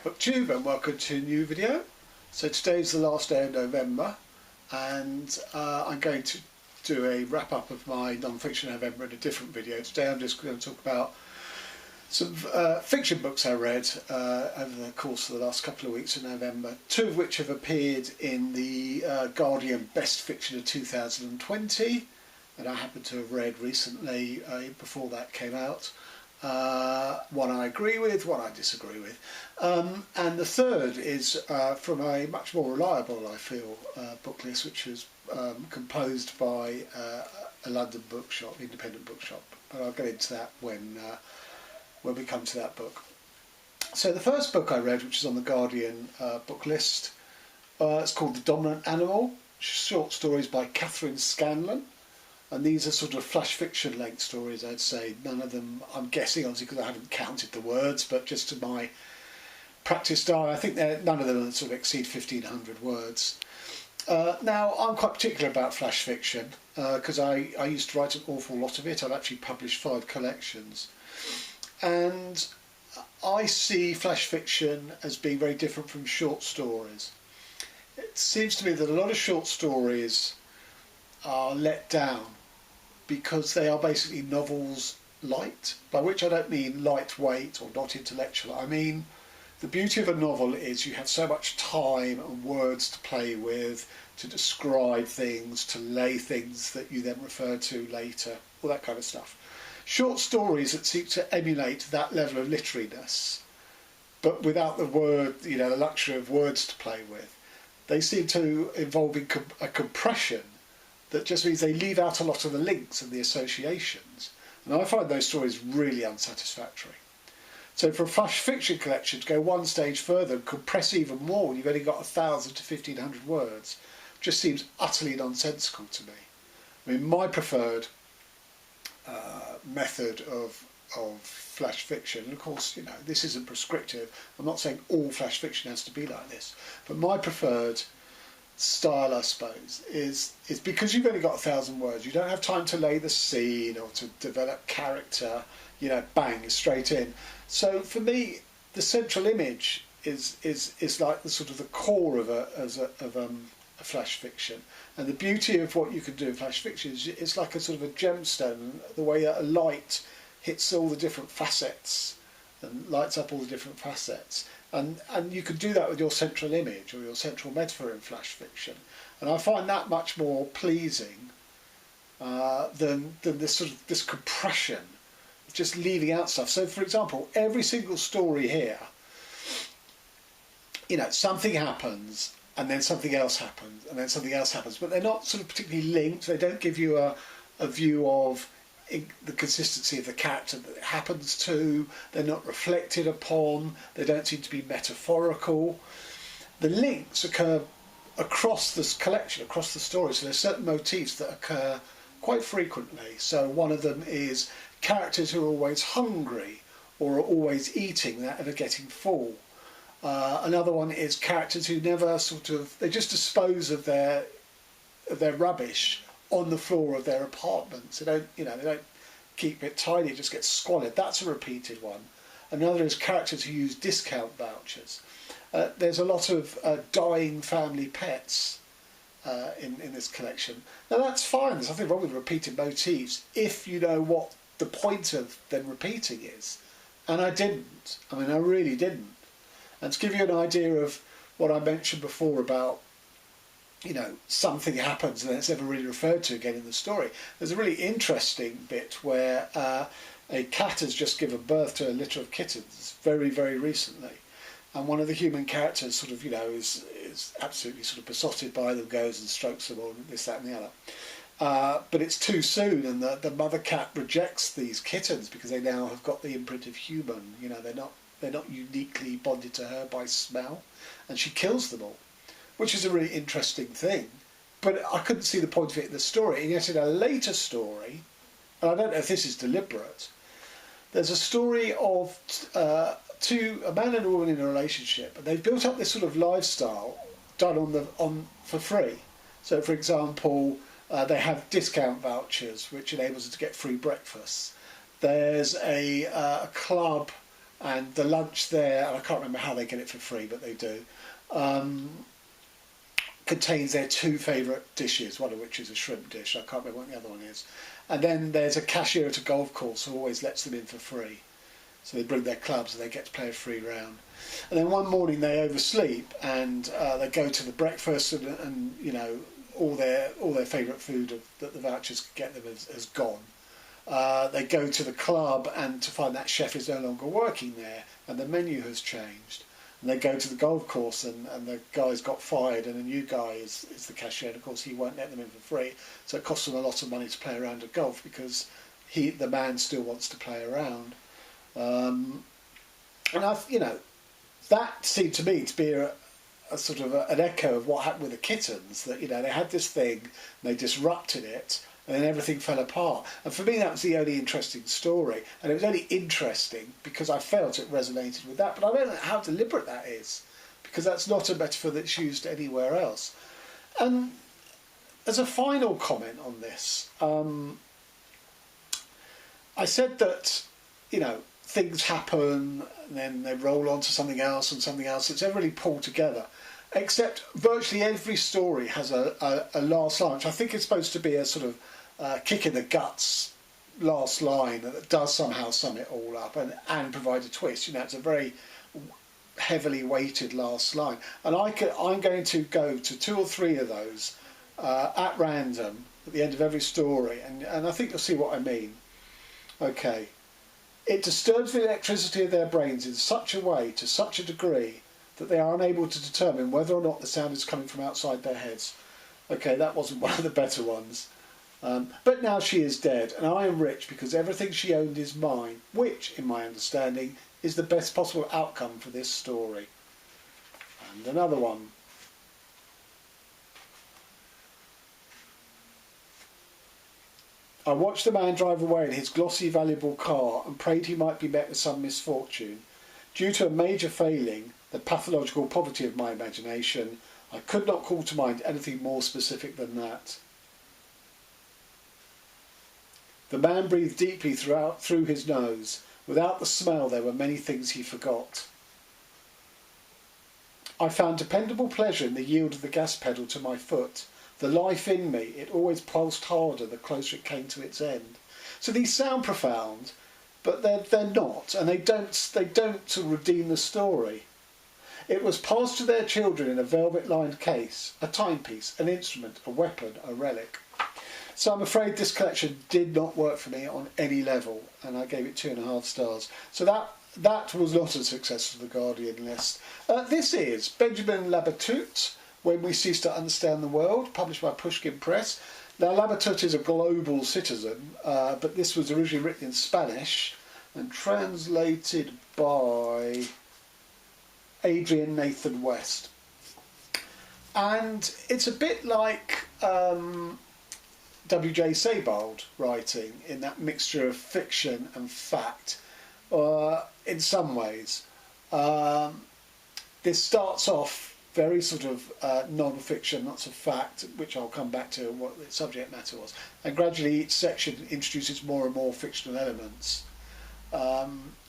Booktube and welcome to a new video. So today's the last day of November and I'm going to do a wrap up of my non-fiction November in a different video. Today I'm just going to talk about some fiction books I read over the course of the last couple of weeks of November, two of which have appeared in the Guardian Best Fiction of 2020 that I happened to have read recently before that came out. One I agree with, one I disagree with. And the third is from a much more reliable, I feel, book list, which was composed by a London bookshop, independent bookshop. But I'll get into that when we come to that book. So the first book I read, which is on the Guardian book list, it's called The Dominant Animal, short stories by Kathryn Scanlan. And these are sort of flash fiction length stories, I'd say. None of them, I'm guessing, obviously, because I haven't counted the words, but just to my practice diary, I think none of them sort of exceed 1,500 words. Now, I'm quite particular about flash fiction, because I used to write an awful lot of it. I've actually published 5 collections. And I see flash fiction as being very different from short stories. It seems to me that a lot of short stories are let down because they are basically novels light, by which I don't mean lightweight or not intellectual. I mean, the beauty of a novel is you have so much time and words to play with, to describe things, to lay things that you then refer to later, all that kind of stuff. Short stories that seek to emulate that level of literariness, but without the the luxury of words to play with. They seem to involve a compression that just means they leave out a lot of the links and the associations. And I find those stories really unsatisfactory. So for a flash fiction collection to go one stage further and compress even more when you've only got 1,000 to 1,500 words just seems utterly nonsensical to me. I mean, my preferred method of flash fiction, and of course, this isn't prescriptive. I'm not saying all flash fiction has to be like this, but my preferred style, I suppose, is because you've only got 1,000 words, you don't have time to lay the scene or to develop character, bang, straight in. So for me, the central image is like the sort of the core of a flash fiction. And the beauty of what you can do in flash fiction is it's like a sort of a gemstone, the way that a light hits all the different facets and lights up all the different facets. And you can do that with your central image or your central metaphor in flash fiction. And I find that much more pleasing than this compression, just leaving out stuff. So, for example, every single story here, something happens and then something else happens and then something else happens, but they're not sort of particularly linked. They don't give you a view of the consistency of the character that it happens to. They're not reflected upon. They don't seem to be metaphorical. The links occur across this collection, across the story. So there's certain motifs that occur quite frequently. So one of them is characters who are always hungry or are always eating without ever getting full. Another one is characters who never they just dispose of their rubbish on the floor of their apartments. They don't keep it tidy, it just gets squalid. That's a repeated one. Another is characters who use discount vouchers. There's a lot of dying family pets in this collection. Now that's fine, there's nothing wrong with repeated motifs if you know what the point of them repeating is. And I didn't. I really didn't. And to give you an idea of what I mentioned before about something happens and it's never really referred to again in the story. There's a really interesting bit where a cat has just given birth to a litter of kittens very, very recently. And one of the human characters is absolutely sort of besotted by them, goes and strokes them all, this, that and the other. But it's too soon, and the mother cat rejects these kittens because they now have got the imprint of human. They're not uniquely bonded to her by smell, and she kills them all, which is a really interesting thing. But I couldn't see the point of it in the story. And yet in a later story, and I don't know if this is deliberate, there's a story of a man and a woman in a relationship, and they've built up this sort of lifestyle done for free. So, for example, they have discount vouchers, which enables them to get free breakfasts. There's a club and the lunch there, and I can't remember how they get it for free, but they do, contains their two favourite dishes, one of which is a shrimp dish. I can't remember what the other one is. And then there's a cashier at a golf course who always lets them in for free. So they bring their clubs and they get to play a free round. And then one morning they oversleep and they go to the breakfast and you know, all their favourite food that the vouchers could get them has gone. They go to the club and to find that chef is no longer working there and the menu has changed. And they go to the golf course and the guy's got fired and a new guy is the cashier, and of course he won't let them in for free. So it costs them a lot of money to play around at golf because the man still wants to play around. And that seemed to me to be a sort of an echo of what happened with the kittens, that, you know, they had this thing, they disrupted it, and then everything fell apart. And for me that was the only interesting story, and it was only interesting because I felt it resonated with that, but I don't know how deliberate that is, because that's not a metaphor that's used anywhere else. And as a final comment on this, I said that, you know, things happen and then they roll on to something else and something else. It's never really pulled together, except virtually every story has a last line, which I think is supposed to be a sort of kick in the guts last line that does somehow sum it all up and provide a twist. You know, it's a very heavily weighted last line, and I'm going to go to 2 or 3 of those at random at the end of every story, and I think you'll see what I mean. Okay. It disturbs the electricity of their brains in such a way, to such a degree, that they are unable to determine whether or not the sound is coming from outside their heads. Okay, that wasn't one of the better ones. But now she is dead, and I am rich because everything she owned is mine, which, in my understanding, is the best possible outcome for this story. And another one. I watched the man drive away in his glossy, valuable car and prayed he might be met with some misfortune. Due to a major failing, the pathological poverty of my imagination, I could not call to mind anything more specific than that. The man breathed deeply through his nose. Without the smell, there were many things he forgot. I found dependable pleasure in the yield of the gas pedal to my foot. The life in me, it always pulsed harder the closer it came to its end. So these sound profound, but they're not, and they don't to redeem the story. It was passed to their children in a velvet-lined case, a timepiece, an instrument, a weapon, a relic. So I'm afraid this collection did not work for me on any level, and I gave it 2.5 stars. So that was not a success for the Guardian list. This is Benjamin Labatut, When We Cease to Understand the World, published by Pushkin Press. Now, Labatut is a global citizen, but this was originally written in Spanish and translated by Adrian Nathan West. And it's a bit like W.J. Sebald writing, in that mixture of fiction and fact, in some ways. This starts off very sort of non-fiction, lots of fact, which I'll come back to what the subject matter was. And gradually each section introduces more and more fictional elements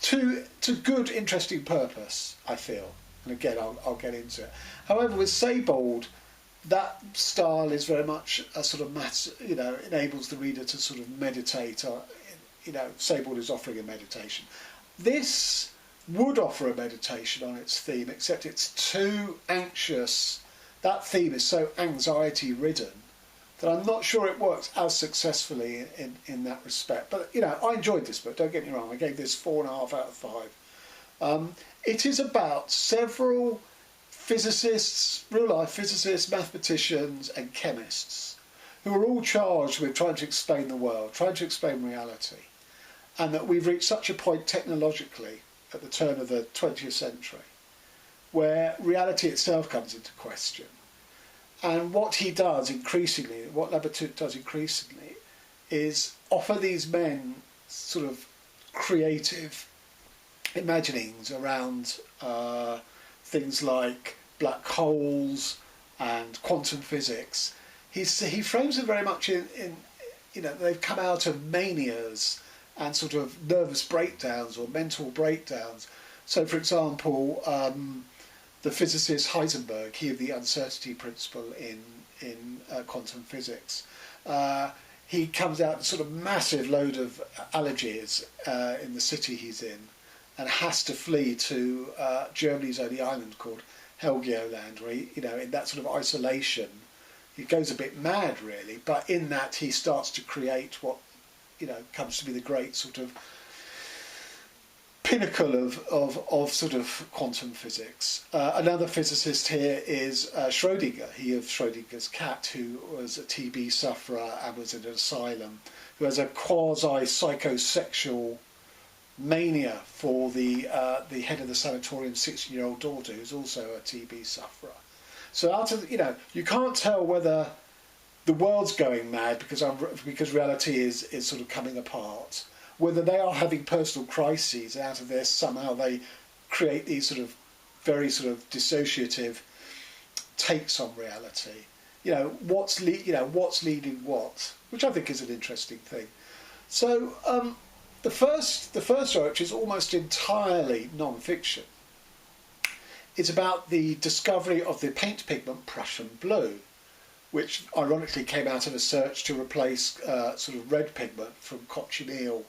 to good, interesting purpose, I feel. And again, I'll get into it. However, with Sebald, that style is very much a sort of enables the reader to sort of meditate. Sebald is offering a meditation. This would offer a meditation on its theme, except it's too anxious. That theme is so anxiety-ridden that I'm not sure it works as successfully in that respect. But, I enjoyed this book, don't get me wrong. I gave this 4.5 out of 5. It is about several physicists, real-life physicists, mathematicians and chemists who are all charged with trying to explain the world, trying to explain reality, and that we've reached such a point technologically at the turn of the 20th century where reality itself comes into question. And what he does increasingly, what Labatut does increasingly, is offer these men sort of creative imaginings around things like black holes and quantum physics. He frames them very much in they've come out of manias and sort of nervous breakdowns or mental breakdowns So, for example, the physicist Heisenberg, he of the uncertainty principle in quantum physics, he comes out with a sort of massive load of allergies in the city he's in, and has to flee to Germany's only island called Helgoland, where he, in that sort of isolation, he goes a bit mad really. But in that, he starts to create what comes to be the great sort of pinnacle of sort of quantum physics. Another physicist here is Schrödinger, he of Schrödinger's cat, who was a TB sufferer and was in an asylum, who has a quasi-psychosexual mania for the head of the sanatorium's 16-year-old daughter, who's also a TB sufferer. So out of you can't tell whether the world's going mad because reality is sort of coming apart, whether they are having personal crises, and out of this somehow they create these sort of very sort of dissociative takes on reality. What's leading what, which I think is an interesting thing. So the first story, which is almost entirely non-fiction, is about the discovery of the paint pigment Prussian blue, which ironically came out of a search to replace sort of red pigment from cochineal,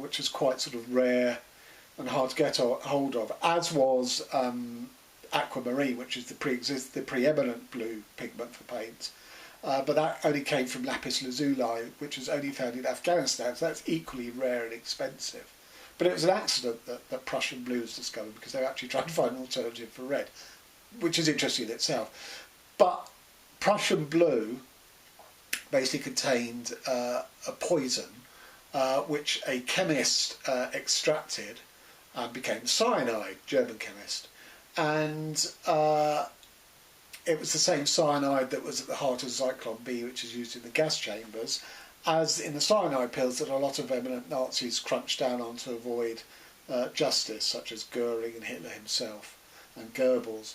which is quite sort of rare and hard to get hold of, as was aquamarine, which is the preeminent blue pigment for paint. But that only came from lapis lazuli, which is only found in Afghanistan, so that's equally rare and expensive. But it was an accident that Prussian blue was discovered, because they were actually trying to find an alternative for red, which is interesting in itself. But Prussian blue basically contained a poison which a chemist extracted and became cyanide, German chemist. And it was the same cyanide that was at the heart of Zyklon B, which is used in the gas chambers, as in the cyanide pills that a lot of eminent Nazis crunched down on to avoid justice, such as Goering and Hitler himself and Goebbels.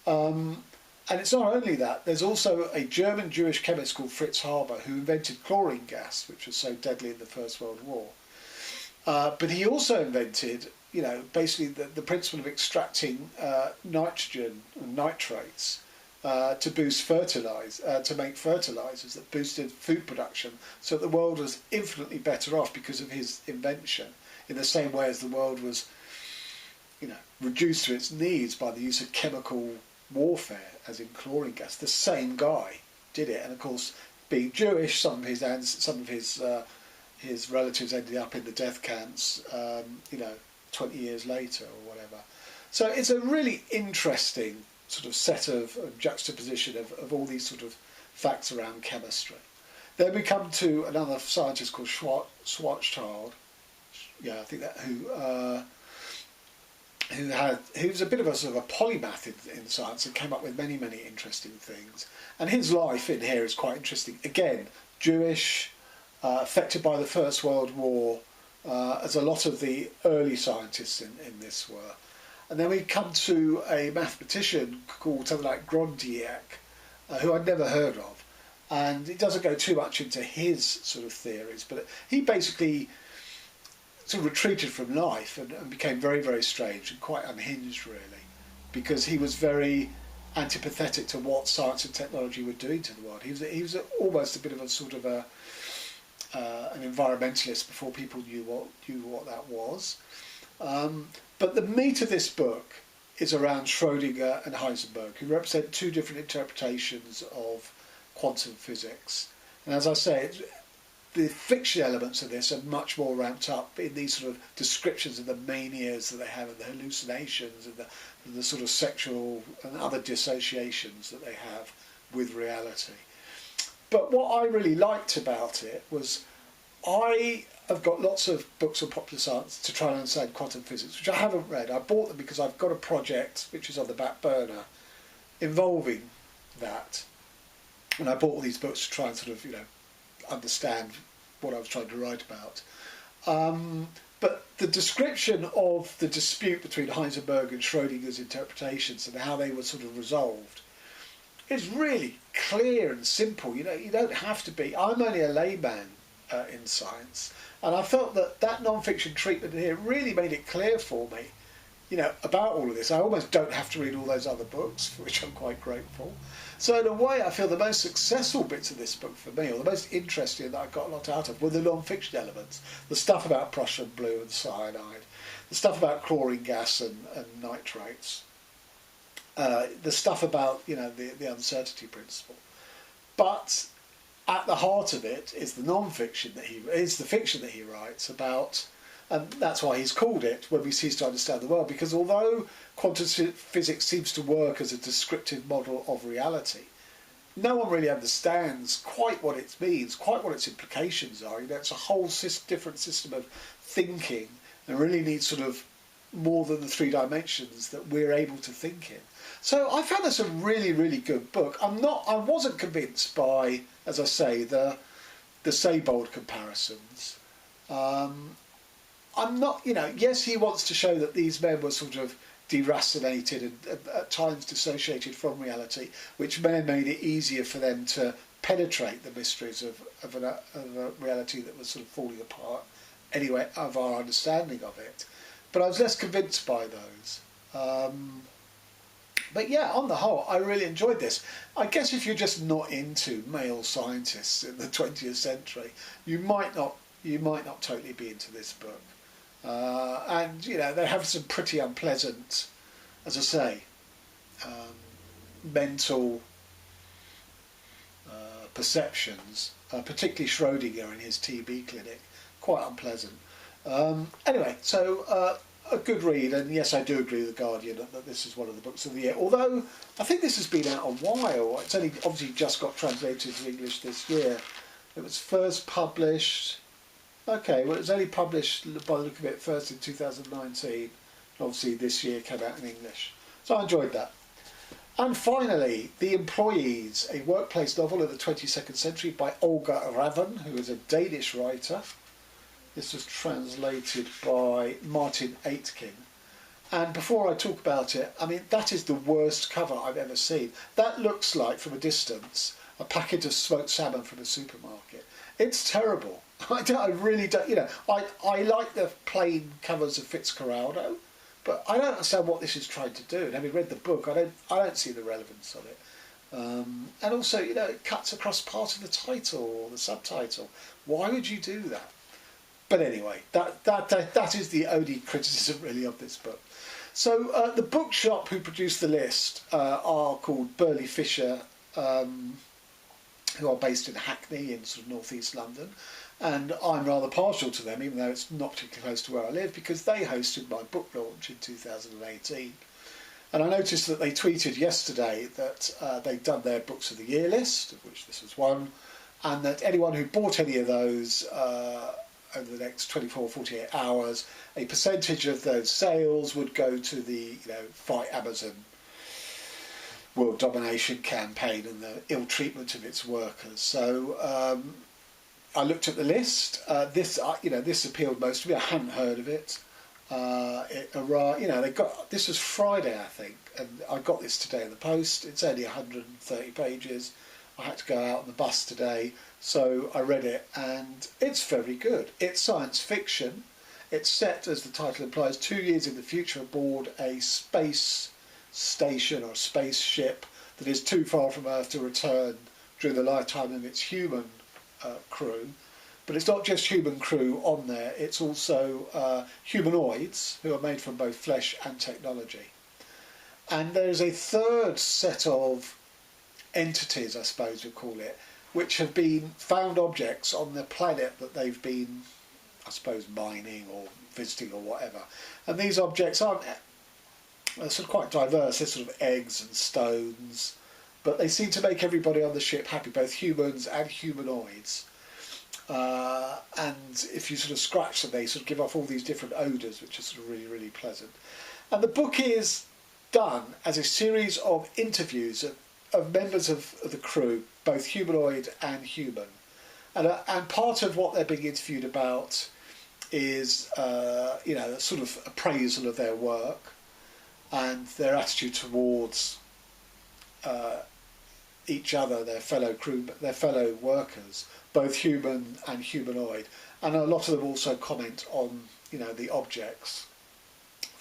And it's not only that, there's also a German Jewish chemist called Fritz Haber who invented chlorine gas, which was so deadly in the First World War. But he also invented, basically the principle of extracting nitrogen and nitrates to boost to make fertilizers that boosted food production, so that the world was infinitely better off because of his invention, in the same way as the world was, reduced to its needs by the use of chemical warfare, as in chlorine gas. The same guy did it, and of course, being Jewish, some of his relatives ended up in the death camps, 20 years later or whatever. So it's a really interesting sort of set of juxtaposition of all these sort of facts around chemistry. Then we come to another scientist called Schwarzschild, I think that who's a bit of a sort of a polymath in science and came up with many, many interesting things. And his life in here is quite interesting. Again, Jewish, affected by the First World War, as a lot of the early scientists in this were. And then we come to a mathematician called something like Grondiak, who I'd never heard of. And it doesn't go too much into his sort of theories, but he basically sort of retreated from life and became very, very strange and quite unhinged, really, because he was very antipathetic to what science and technology were doing to the world. He was almost a bit of a sort of an environmentalist before people knew what that was. But the meat of this book is around Schrödinger and Heisenberg, who represent two different interpretations of quantum physics. And as I say, the fiction elements of this are much more ramped up in these sort of descriptions of the manias that they have, and the hallucinations, and the sort of sexual and other dissociations that they have with reality. But what I really liked about it was I have got lots of books on popular science to try and understand quantum physics, which I haven't read. I bought them because I've got a project which is on the back burner involving that. And I bought all these books to try and sort of, understand what I was trying to write about. But the description of the dispute between Heisenberg and Schrödinger's interpretations and how they were sort of resolved is really clear and simple. You don't have to be. I'm only a layman in science, and I felt that non-fiction treatment here really made it clear for me about all of this. I almost don't have to read all those other books, for which I'm quite grateful. So in a way, I feel the most successful bits of this book for me, or the most interesting that I got a lot out of, were the non-fiction elements. The stuff about Prussian blue and cyanide, the stuff about chlorine gas and nitrates, the stuff about the uncertainty principle. But at the heart of it is the non-fiction the fiction that he writes about. And that's why he's called it When We Cease to Understand the World, because although quantum physics seems to work as a descriptive model of reality, no one really understands quite what it means, quite what its implications are. It's a whole different system of thinking, and really needs sort of more than the 3 dimensions that we're able to think in. So I found this a really, really good book. I wasn't convinced by, as I say, the Seybold comparisons. I'm not, yes, he wants to show that these men were sort of deracinated and at times dissociated from reality, which may have made it easier for them to penetrate the mysteries of a reality that was sort of falling apart anyway, of our understanding of it. But I was less convinced by those. But yeah, on the whole, I really enjoyed this. I guess if you're just not into male scientists in the 20th century, you might not totally be into this book. And they have some pretty unpleasant, as I say, mental perceptions, particularly Schrödinger in his TB clinic, quite unpleasant. Anyway, so a good read, and yes, I do agree with The Guardian that this is one of the books of the year, although I think this has been out a while. It's only obviously just got translated into English this year. It was first published... Okay, well, it was only published, by the look of it, first in 2019. Obviously, this year came out in English. So I enjoyed that. And finally, The Employees, a workplace novel of the 22nd century by Olga Ravn, who is a Danish writer. This was translated by Martin Aitken. And before I talk about it, I mean, that is the worst cover I've ever seen. That looks like, from a distance, a packet of smoked salmon from a supermarket. It's terrible. I really don't, I like the plain covers of Fitzcarraldo, but I don't understand what this is trying to do. And having read the book, I don't see the relevance of it. And also, it cuts across part of the title or the subtitle. Why would you do that? But anyway, that is the only criticism really of this book. So the bookshop who produced the list are called Burley Fisher, who are based in Hackney in sort of northeast London. And I'm rather partial to them, even though it's not particularly close to where I live, because they hosted my book launch in 2018. And I noticed that they tweeted yesterday that they'd done their Books of the Year list, of which this was one, and that anyone who bought any of those over the next 24 or 48 hours, a percentage of those sales would go to the Fight Amazon world domination campaign and the ill treatment of its workers. So I looked at the list. This appealed most to me. I hadn't heard of it. This was Friday, I think, and I got this today in the post. It's only 130 pages. I had to go out on the bus today, so I read it, and it's very good. It's science fiction. It's set, as the title implies, 2 years in the future aboard a space station or spaceship that is too far from Earth to return during the lifetime of its human crew. But it's not just human crew on there, it's also humanoids who are made from both flesh and technology. And there's a third set of entities, I suppose we'd call it, which have been found objects on the planet that they've been, I suppose, mining or visiting or whatever. And these objects aren't sort of quite diverse. They're sort of eggs and stones, but they seem to make everybody on the ship happy, both humans and humanoids. And if you sort of scratch them, they sort of give off all these different odours, which are sort of really, really pleasant. And the book is done as a series of interviews of members of the crew, both humanoid and human. And part of what they're being interviewed about is, sort of appraisal of their work and their attitude towards each other, their fellow crew, their fellow workers, both human and humanoid. And a lot of them also comment on, the objects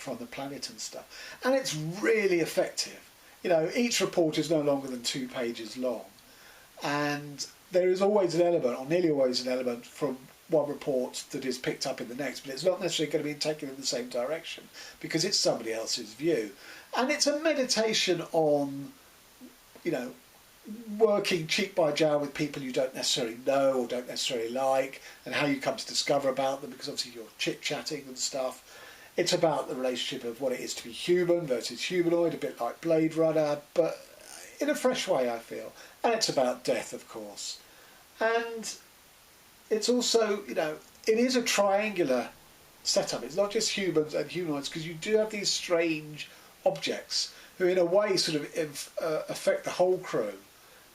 from the planet and stuff. And it's really effective. You know, each report is no longer than 2 pages long, and there is always an element, or nearly always an element, from one report that is picked up in the next, but it's not necessarily going to be taken in the same direction because it's somebody else's view. And it's a meditation on, you know, working cheek by jowl with people you don't necessarily know or don't necessarily like, and how you come to discover about them, because obviously you're chit-chatting and stuff. It's about the relationship of what it is to be human versus humanoid, a bit like Blade Runner, but in a fresh way, I feel. And it's about death, of course. And it's also, you know, it is a triangular setup. It's not just humans and humanoids, because you do have these strange objects who in a way sort of affect the whole crew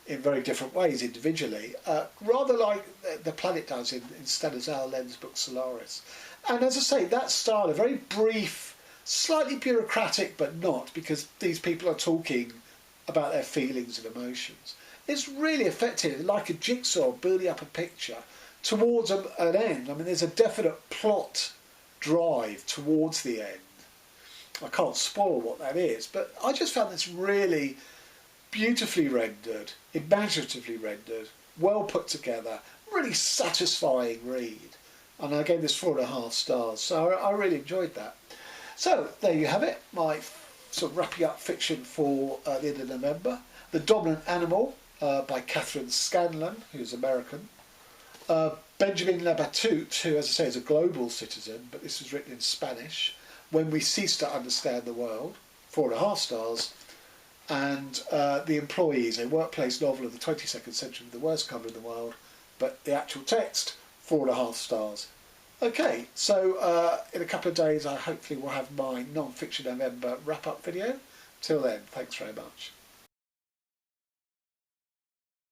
in very different ways individually, rather like the planet does in Stanislaw Lem's book Solaris. And as I say, that style, a very brief, slightly bureaucratic, but not, because these people are talking about their feelings and emotions. It's really effective, like a jigsaw building up a picture towards an end. I mean, there's a definite plot drive towards the end. I can't spoil what that is, but I just found this really beautifully rendered, imaginatively rendered, well put together, really satisfying read. And I gave this 4.5 stars, so I really enjoyed that. So there you have it, my sort of wrapping up fiction for the end of November. The Dominant Animal by Kathryn Scanlan, who's American. Benjamin Labatut, who, as I say, is a global citizen, but this was written in Spanish. When We Cease to Understand the World, 4.5 stars. And The Employees, a workplace novel of the 22nd century with the worst cover in the world, but the actual text, 4.5 stars. Okay, so in a couple of days I hopefully will have my non-fiction November wrap-up video. Till then, thanks very much.